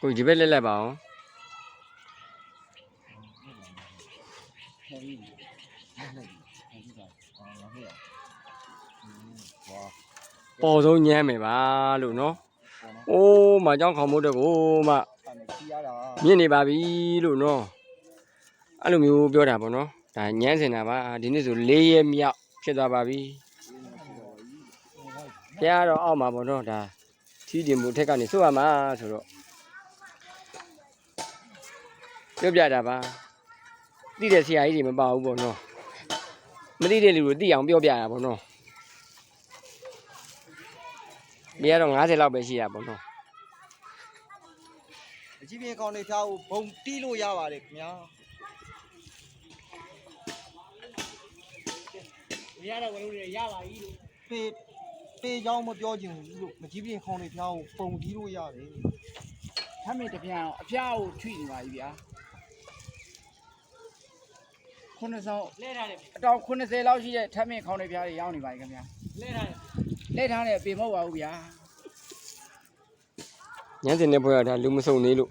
ကိုဒီဘက်လက်ပါအောင်ပေါ်ဆုံးညမ်းမယ်ပါလို့နော်အိုးမကြောင်းခေါင်းမို့တဲ့ကိုမမြင့်နေပါပြီလို့နော်အဲ့လိုမျိုးပြောတာပေါ့နော်ဒါညမ်းစင်တာပါဒီနေ့ဆို4ရက်မြောက်ဖြစ်သွားပါပြီဖះတော့အောက်မှာပေါ့နော်ဒါထီးတင်မှုထက်ကနေစိုးရမှာဆိုတော့ပြောပြတာပါသိတဲ့ဆရာကြီးတွေမပါဘူးပေါ့နော်မသိတဲ့လူတွေသိအောင်ပြောပြတာပေါ့နော်ဒီကတော့50လောက်ပဲရှိတာပေါ့နော်အကြီးပြင်းကောင်းနေဖြားကိုဘုံတီးလို့ရပါတယ်ခင်ဗျာရတော့ဝင်လို့ရပါပြီလို့ပေเจ้าမပြောချင်ဘူးလို့မကြီးပြင်းခေါင်းနေဖြားကိုပုံတီးလို့ရတယ်ထမ်းမင်းတပြန်အဖျားကိုထွိနေပါပြီဗျာ9ဆောင်လဲထားတယ်အတောင်90လောက်ရှိတဲ့ထမ်းမင်းခေါင်းတွေဖျားတွေရောက်နေပါပြီခင်ဗျာလဲထားတယ်ပေမဟုတ်ပါဘူးဗျာညစင်တဲ့ဘွဲကဒါလူမစုံနေလို့